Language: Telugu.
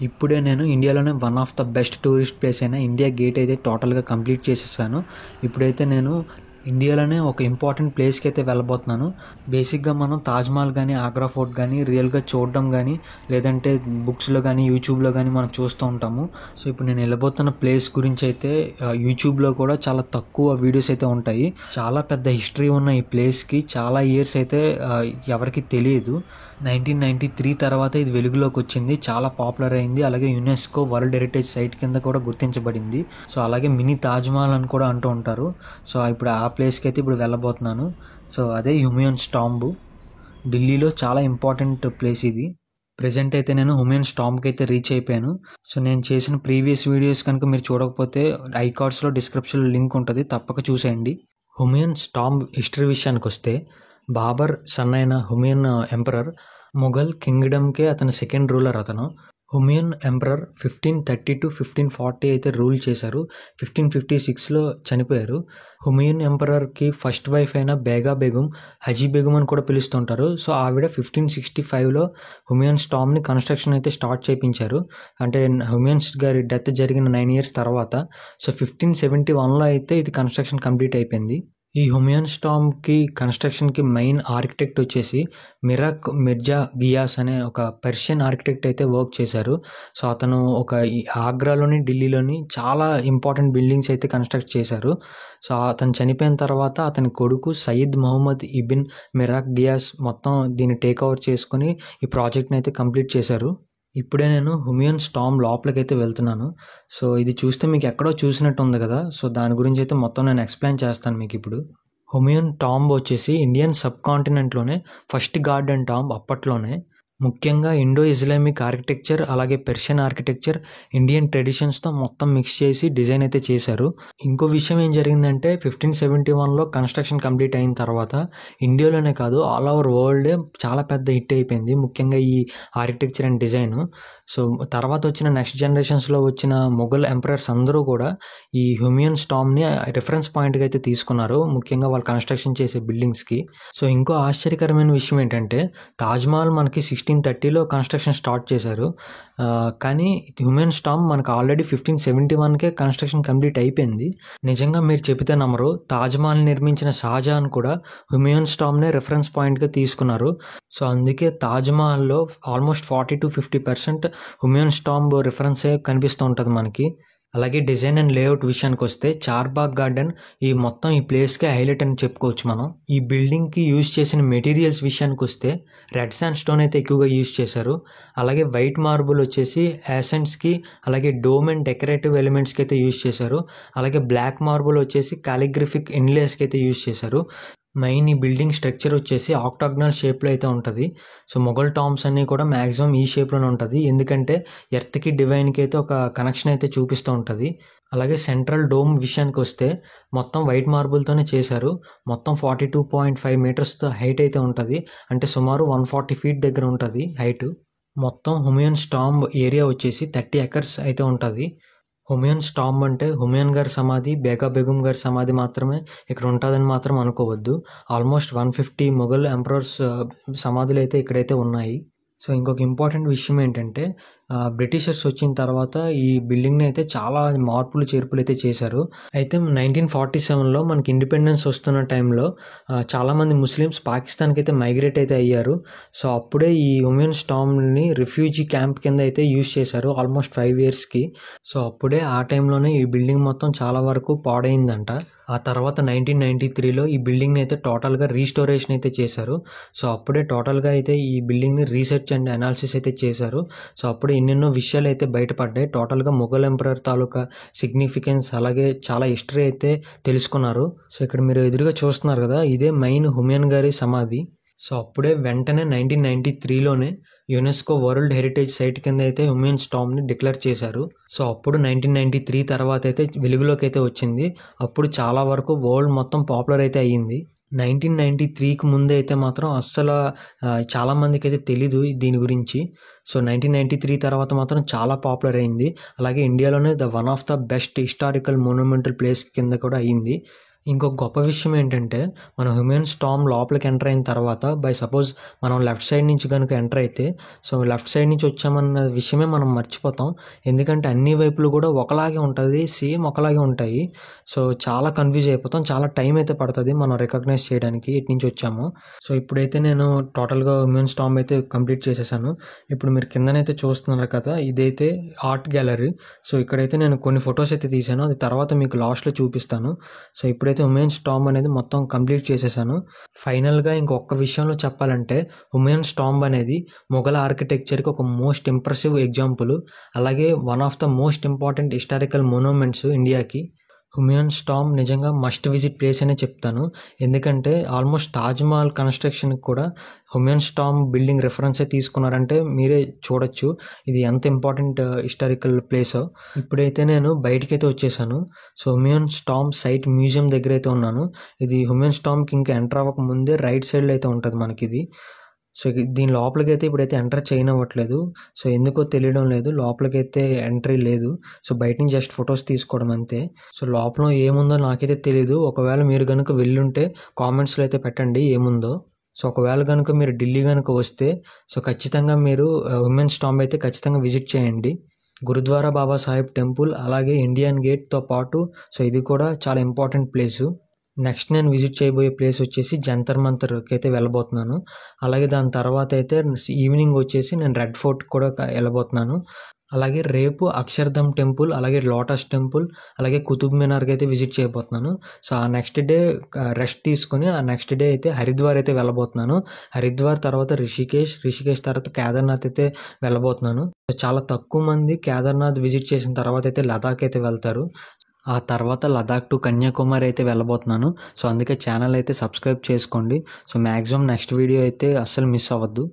ఇప్పుడే నేను ఇండియాలోనే one of the best tourist place అయిన ఇండియా గేట్ అయితే టోటల్గా కంప్లీట్ చేసేసాను. ఇప్పుడైతే నేను ఇండియాలోనే ఒక ఇంపార్టెంట్ ప్లేస్కి అయితే వెళ్ళబోతున్నాను. బేసిక్గా మనం తాజ్మహల్ కానీ, ఆగ్రా ఫోర్ట్ కానీ రియల్గా చూడడం కానీ, లేదంటే బుక్స్లో కానీ, యూట్యూబ్లో కానీ మనం చూస్తూ ఉంటాము. సో ఇప్పుడు నేను వెళ్ళబోతున్న ప్లేస్ గురించి అయితే యూట్యూబ్లో కూడా చాలా తక్కువ వీడియోస్ అయితే ఉంటాయి. చాలా పెద్ద హిస్టరీ ఉన్న ఈ ప్లేస్కి చాలా ఇయర్స్ అయితే ఎవరికి తెలియదు. 1993 తర్వాత ఇది వెలుగులోకి వచ్చింది, చాలా పాపులర్ అయింది. అలాగే యునెస్కో వరల్డ్ హెరిటేజ్ సైట్ కింద కూడా గుర్తించబడింది. సో అలాగే మినీ తాజ్మహల్ అని కూడా అంటూ ఉంటారు. సో ఇప్పుడు ఆ ప్లేస్కి అయితే ఇప్పుడు వెళ్ళబోతున్నాను. సో అదే హుమయూన్స్ టాంబ్, ఢిల్లీలో చాలా ఇంపార్టెంట్ ప్లేస్ ఇది. ప్రజెంట్ అయితే నేను హుమయూన్స్ టాంబ్కి అయితే రీచ్ అయిపోయాను. సో నేను చేసిన ప్రీవియస్ వీడియోస్ కనుక మీరు చూడకపోతే ఐకార్డ్స్లో డిస్క్రిప్షన్లో లింక్ ఉంటుంది, తప్పక చూసేయండి. హుమయూన్స్ టాంబ్ హిస్టరీ విషయానికి వస్తే, బాబర్ సన్ అయిన హుమయూన్ ఎంపరర్ మొఘల్ కింగ్డమ్కే అతను second ruler. Humayun emperor 1530 to 1540 అయితే రూల్ చేశారు. 1556లో చనిపోయారు. హుమయూన్ ఎంపరర్కి ఫస్ట్ వైఫ్ అయిన బేగా బేగం, హజీ బేగం అని కూడా పిలుస్తుంటారు. సో ఆవిడ 1565లో హుమయూన్స్ టాంబ్ని కన్స్ట్రక్షన్ అయితే స్టార్ట్ చేయించారు. అంటే హుమయూన్స్ గారి డెత్ జరిగిన 9 years తర్వాత. సో 1571లో అయితే ఇది కన్స్ట్రక్షన్ కంప్లీట్ అయిపోయింది. ఈ హుమయూన్స్ టాంబ్కి కన్స్ట్రక్షన్కి మెయిన్ ఆర్కిటెక్ట్ వచ్చేసి మిరాక్ మిర్జా గియాస్ అనే ఒక పర్షియన్ ఆర్కిటెక్ట్ అయితే వర్క్ చేశారు. సో అతను ఆగ్రాలోని, ఢిల్లీలోని చాలా ఇంపార్టెంట్ బిల్డింగ్స్ అయితే కన్స్ట్రక్ట్ చేశారు. సో అతను చనిపోయిన తర్వాత అతని కొడుకు సయీద్ మొహమ్మద్ ఇబిన్ మిరాక్ గియాస్ మొత్తం దీన్ని టేక్ ఓవర్ చేసుకొని ఈ ప్రాజెక్ట్ని అయితే కంప్లీట్ చేశారు. ఇప్పుడే నేను హుమయూన్స్ టాంబ్ లోపలికి అయితే వెళ్తున్నాను. సో ఇది చూస్తే మీకు ఎక్కడో చూసినట్టు ఉంది కదా. సో దాని గురించి అయితే మొత్తం నేను ఎక్స్ప్లెయిన్ చేస్తాను మీకు ఇప్పుడు. హుమయూన్ టాంబ్ వచ్చేసి ఇండియన్ సబ్ కాంటినెంట్లోనే ఫస్ట్ గార్డెన్ టాంబ్ అప్పట్లోనే. ముఖ్యంగా ఇండో ఇస్లామిక్ ఆర్కిటెక్చర్, అలాగే పెర్షియన్ ఆర్కిటెక్చర్, ఇండియన్ ట్రెడిషన్స్తో మొత్తం మిక్స్ చేసి డిజైన్ అయితే చేశారు. ఇంకో విషయం ఏం జరిగిందంటే 1571లో కన్స్ట్రక్షన్ కంప్లీట్ అయిన తర్వాత ఇండియాలోనే కాదు, ఆల్ ఓవర్ వరల్డ్ చాలా పెద్ద హిట్ అయిపోయింది, ముఖ్యంగా ఈ ఆర్కిటెక్చర్ అండ్ డిజైన్. సో తర్వాత వచ్చిన నెక్స్ట్ జనరేషన్స్లో వచ్చిన మొఘల్ ఎంపరర్స్ అందరూ కూడా ఈ హుమయూన్స్ టాంబ్ని రిఫరెన్స్ పాయింట్గా అయితే తీసుకున్నారు, ముఖ్యంగా వాళ్ళు కన్స్ట్రక్షన్ చేసే బిల్డింగ్స్కి. సో ఇంకో ఆశ్చర్యకరమైన విషయం ఏంటంటే, తాజ్మహల్ మనకి 1630లో కన్స్ట్రక్షన్ స్టార్ట్ చేశారు. కానీ హుమయూన్స్ టాంబ్ మనకు ఆల్రెడీ 1571కే కన్స్ట్రక్షన్ కంప్లీట్ అయిపోయింది. నిజంగా మీరు చెబితే నమ్మరు, తాజ్మహల్ నిర్మించిన షాజహాన్ కూడా హుమయూన్స్ టాంబ్నే రిఫరెన్స్ పాయింట్గా తీసుకున్నారు. సో అందుకే తాజ్మహల్లో ఆల్మోస్ట్ 40-50% హుమయూన్స్ టాంబ్ రిఫరెన్సే కనిపిస్తూ ఉంటుంది మనకి. అలాగే డిజైన్ అండ్ లేఅవుట్ విషయానికి వస్తే, చార్బాగ్ గార్డెన్ ఈ ప్లేస్కే హైలైట్ అని చెప్పుకోవచ్చు మనం. ఈ బిల్డింగ్కి యూజ్ చేసిన మెటీరియల్స్ విషయానికి వస్తే, రెడ్ శాండ్ స్టోన్ అయితే ఎక్కువగా యూజ్ చేశారు. అలాగే వైట్ మార్బుల్ వచ్చేసి యాసెంట్స్కి, అలాగే డోమ్ అండ్ డెకరేటివ్ ఎలిమెంట్స్కి అయితే యూజ్ చేశారు. అలాగే బ్లాక్ మార్బుల్ వచ్చేసి కాలిగ్రఫిక్ ఇన్లేస్కి అయితే యూజ్ చేశారు. మెయిన్ ఈ బిల్డింగ్ స్ట్రక్చర్ వచ్చేసి ఆక్టాగ్నల్ షేప్లో అయితే ఉంటుంది. సో మొఘల్ టాంబ్స్ అన్నీ కూడా మ్యాక్సిమం ఈ షేప్లోనే ఉంటుంది, ఎందుకంటే ఎర్త్కి డివైన్కి అయితే ఒక కనెక్షన్ అయితే చూపిస్తూ ఉంటుంది. అలాగే సెంట్రల్ డోమ్ విషయానికి వస్తే మొత్తం వైట్ మార్బుల్తోనే చేశారు. మొత్తం 42.5 meters హైట్ అయితే ఉంటుంది, అంటే సుమారు 140 feet దగ్గర ఉంటుంది హైట్. మొత్తం హుమయూన్స్ టాంబ్ ఏరియా వచ్చేసి 30 acres అయితే ఉంటుంది. హుమయూన్స్ టాంబ్ అంటే హుమయూన్ గారి సమాధి, బేగా బేగం గారి సమాధి మాత్రమే ఇక్కడ ఉంటుందని మాత్రం అనుకోవద్దు. ఆల్మోస్ట్ 150 మొఘల్ ఎంపరర్స్ సమాధులు అయితే ఇక్కడైతే ఉన్నాయి. సో ఇంకొక ఇంపార్టెంట్ విషయం ఏంటంటే, బ్రిటిషర్స్ వచ్చిన తర్వాత ఈ బిల్డింగ్ని అయితే చాలా మార్పులు చేర్పులు అయితే చేశారు. అయితే 1947లో మనకి ఇండిపెండెన్స్ వస్తున్న టైంలో చాలామంది ముస్లిమ్స్ పాకిస్తాన్కి అయితే మైగ్రేట్ అయితే అయ్యారు. సో అప్పుడే ఈ హుమయూన్స్ టాంబ్ని రిఫ్యూజీ క్యాంప్ కింద అయితే యూజ్ చేశారు ఆల్మోస్ట్ 5 yearsకి. సో అప్పుడే ఆ టైంలోనే ఈ బిల్డింగ్ మొత్తం చాలా వరకు పాడైందంట. ఆ తర్వాత 1993లో ఈ బిల్డింగ్ని అయితే టోటల్గా రీస్టోరేషన్ అయితే చేశారు. సో అప్పుడే టోటల్గా అయితే ఈ బిల్డింగ్ని రీసెర్చ్ అండ్ అనాలిసిస్ అయితే చేశారు. సో అప్పుడే ఎన్నెన్నో విషయాలు అయితే బయటపడ్డాయి. టోటల్గా మొఘల్ ఎంపరర్ తాలూకా సిగ్నిఫికెన్స్, అలాగే చాలా హిస్టరీ అయితే తెలుసుకున్నారు. సో ఇక్కడ మీరు ఎదురుగా చూస్తున్నారు కదా, ఇదే మెయిన్ హుమయూన్ గారి సమాధి. సో అప్పుడే వెంటనే 1993లోనే యునెస్కో వరల్డ్ హెరిటేజ్ సైట్ కింద అయితే హుమయూన్స్ టాంబ్ని డిక్లేర్ చేశారు. సో అప్పుడు 1993 తర్వాత అయితే వెలుగులోకి అయితే వచ్చింది. అప్పుడు చాలా వరకు వరల్డ్ మొత్తం పాపులర్ అయితే అయ్యింది. 1993కి ముందు అయితే మాత్రం అస్సలు చాలామందికి అయితే తెలీదు దీని గురించి. సో 1993 తర్వాత మాత్రం చాలా పాపులర్ అయింది. అలాగే ఇండియాలోనే one of the best historical monumental place కింద కూడా అయ్యింది. ఇంకొక గొప్ప విషయం ఏంటంటే, మనం హ్యూమన్ స్టార్మ్ లోపలికి ఎంటర్ అయిన తర్వాత బై సపోజ్ మనం లెఫ్ట్ సైడ్ నుంచి కనుక ఎంటర్ అయితే, సో లెఫ్ట్ సైడ్ నుంచి వచ్చామన్న విషయమే మనం మర్చిపోతాం. ఎందుకంటే అన్ని వైపులు కూడా ఒకలాగే ఉంటుంది, సేమ్ ఒకలాగే ఉంటాయి. సో చాలా కన్ఫ్యూజ్ అయిపోతాం, చాలా టైం అయితే పడుతుంది మనం రికగ్నైజ్ చేయడానికి ఎటు నుంచి వచ్చామో. సో ఇప్పుడైతే నేను టోటల్గా హ్యూమన్ స్టార్మ్ అయితే కంప్లీట్ చేసేసాను. ఇప్పుడు మీరు కిందనైతే చూస్తున్నారు కదా, ఇదైతే ఆర్ట్ గ్యాలరీ. సో ఇక్కడైతే నేను కొన్ని ఫొటోస్ అయితే తీసాను, అది తర్వాత మీకు లాస్ట్లో చూపిస్తాను. సో ఇప్పుడైతే హ్యూమన్ స్టార్మ్ అనేది మొత్తం కంప్లీట్ చేసేసాను. ఫైనల్గా ఇంకొక విషయంలో చెప్పాలంటే, హ్యూమన్ స్టార్మ్ అనేది మొఘల్ ఆర్కిటెక్చర్కి ఒక మోస్ట్ ఇంప్రెసివ్ ఎగ్జాంపుల్. అలాగే one of the most important historical monuments ఇండియాకి. హ్యూమన్ స్టార్మ్ నిజంగా మస్ట్ విజిట్ ప్లేస్ అనే చెప్తాను. ఎందుకంటే ఆల్మోస్ట్ తాజ్మహల్ కన్స్ట్రక్షన్కి కూడా హ్యూమన్ స్టార్మ్ బిల్డింగ్ రెఫరెన్సే తీసుకున్నారంటే మీరే చూడొచ్చు ఇది ఎంత ఇంపార్టెంట్ హిస్టారికల్ ప్లేసో. ఇప్పుడైతే నేను బయటకైతే వచ్చేసాను. So human storm site museum దగ్గర అయితే ఉన్నాను. ఇది హ్యూమన్ స్టార్మ్కి ఇంకా ఎంటర్ అవ్వక ముందే రైట్ సైడ్లో అయితే ఉంటుంది మనకి ఇది. సో దీని లోపలికి అయితే ఇప్పుడైతే ఎంటర్ చేయనివ్వట్లేదు. సో ఎందుకో తెలియడం లేదు, లోపలికైతే ఎంట్రీ లేదు. సో బయట నుంచి జస్ట్ ఫొటోస్ తీసుకోవడం అంతే. సో లోపల ఏముందో నాకైతే తెలియదు. ఒకవేళ మీరు కనుక వెళ్ళుంటే కామెంట్స్లో అయితే పెట్టండి ఏముందో. సో ఒకవేళ కనుక మీరు ఢిల్లీ కనుక వస్తే సో ఖచ్చితంగా మీరు హ్యూమన్ స్టార్మ్ అయితే ఖచ్చితంగా విజిట్ చేయండి. గురుద్వారా బాబా సాహెబ్ టెంపుల్ అలాగే ఇండియన్ గేట్తో పాటు సో ఇది కూడా చాలా ఇంపార్టెంట్ ప్లేసు. నెక్స్ట్ నేను విజిట్ చేయబోయే ప్లేస్ వచ్చేసి జంతర్ మంతర్కి అయితే వెళ్ళబోతున్నాను. అలాగే దాని తర్వాత అయితే ఈవినింగ్ వచ్చేసి నేను రెడ్ ఫోర్ట్ కూడా వెళ్ళబోతున్నాను. అలాగే రేపు అక్షర్ధమ్ టెంపుల్, అలాగే లోటస్ టెంపుల్, అలాగే కుతుబ్ మినార్కి అయితే విజిట్ చేయబోతున్నాను. సో ఆ నెక్స్ట్ డే రెస్ట్ తీసుకొని ఆ నెక్స్ట్ డే అయితే హరిద్వార్ అయితే వెళ్ళబోతున్నాను. హరిద్వార్ తర్వాత రిషికేష్ తర్వాత కేదార్నాథ్ అయితే వెళ్ళబోతున్నాను. చాలా తక్కువ మంది కేదార్నాథ్ విజిట్ చేసిన తర్వాత అయితే లదాఖ్ అయితే వెళ్తారు. ఆ తర్వాత లదాఖ్ టు కన్యాకుమారి అయితే వెళ్ళబోతున్నాను. సో అందుకే ఛానల్ అయితే సబ్స్క్రైబ్ చేసుకోండి. సో మ్యాక్సిమం నెక్స్ట్ వీడియో అయితే అస్సలు మిస్ అవ్వద్దు.